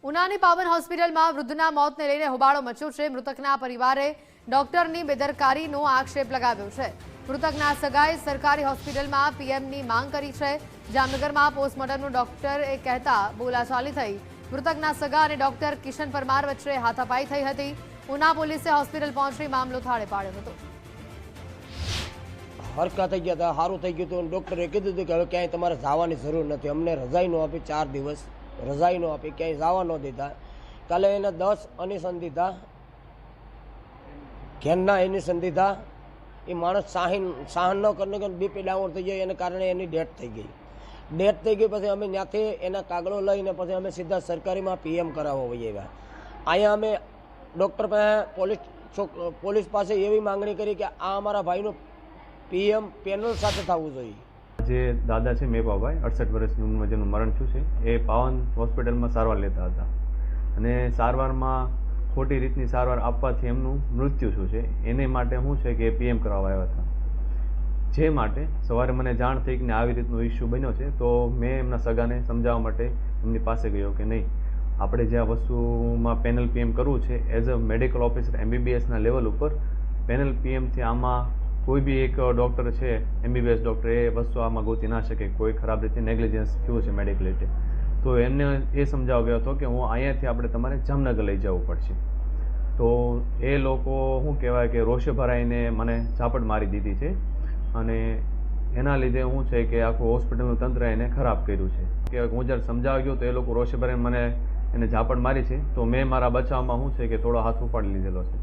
ઉનાની પાવન હોસ્પિટલમાં વૃદ્ધના મોતને લઈને હોબાળો મચ્યો છે। મૃતકના પરિવારે ડોક્ટરની બેદરકારીનો આક્ષેપ લગાવ્યો છે। મૃતકના સગાએ સરકારી હોસ્પિટલમાં પીએમની માંગ કરી છે। જામનગરમાં પોસ્ટમોર્ટમનું ડોક્ટરે કહેતા બોલાચાલી થઈ। મૃતકના સગા અને ડોક્ટર કિશન પરમાર વચ્ચે હાથાપાઈ થઈ હતી। ઉના પોલીસે હોસ્પિટલ પહોંચી મામલો થાળે પાડ્યો હતો। હરકા થઈ ગયા હતા, સારું થઈ ગયું હતું। ડૉક્ટરે કીધું હતું કે હવે ક્યાંય તમારે જવાની જરૂર નથી। અમને રજાઈ ન આપી, 4 દિવસ રજાઈ ન આપી, ક્યાંય જવા ન દીધા। કાલે એને 10 ઇન્જેક્શન દીધા, ઘેરના ઇન્જેક્શન દીધા। એ માણસ સહન ન કરીને બીપી ડાઉન થઈ જાય, એને કારણે એની ડેથ થઈ ગઈ। ડેથ થઈ ગઈ પછી અમે ત્યાંથી એના કાગળો લઈને પછી અમે સીધા સરકારીમાં પીએમ કરાવવા વહી આવ્યા। અહીંયા અમે ડૉક્ટર પાસે પોલીસ પાસે એવી માંગણી કરી કે આ અમારા ભાઈનું પીએમ પેનલ સાથે થવું જોઈએ। જે દાદા છે મેપાભાઈ 68 વર્ષની ઉંમરમાં જેનું મરણ થયું છે એ પાવન હોસ્પિટલમાં સારવાર લેતા હતા અને સારવારમાં ખોટી રીતની સારવાર આપવાથી એમનું મૃત્યુ થયું છે। એને માટે શું છે કે પીએમ કરાવવા આવ્યા હતા, જે માટે સવારે મને જાણ થઈ કે આવી રીતનો ઇસ્યુ બન્યો છે। તો મેં એમના સગાને સમજાવવા માટે એમની પાસે ગયો કે નહીં, આપણે જે આ વસ્તુમાં પેનલ પીએમ કરવું છે એઝ અ મેડિકલ ઓફિસર MBBSના લેવલ ઉપર પેનલ પીએમથી આમાં કોઈ બી એક ડૉક્ટર છે MBBS ડૉક્ટર એ વસ્તુ આમાં ગોતી ના શકે, કોઈ ખરાબ રીતે નેગ્લિજન્સ થયું છે મેડિકલ રીતે। તો એમને એ સમજાવવા ગયો હતો કે હું અહીંયાથી આપણે તમારે જામનગર લઈ જવું પડશે। તો એ લોકો શું કહેવાય કે રોષે ભરાઈને મને ઝાપટ મારી દીધી છે અને એના લીધે શું છે કે આખું હોસ્પિટલનું તંત્ર એને ખરાબ કર્યું છે કે હું જ્યારે સમજાવવા ગયો તો એ લોકો રોષે ભરાઈને મને એને ઝાપટ મારી છે। તો મેં મારા બચાવમાં શું છે કે થોડો હાથ ઉપાડી લીધેલો છે।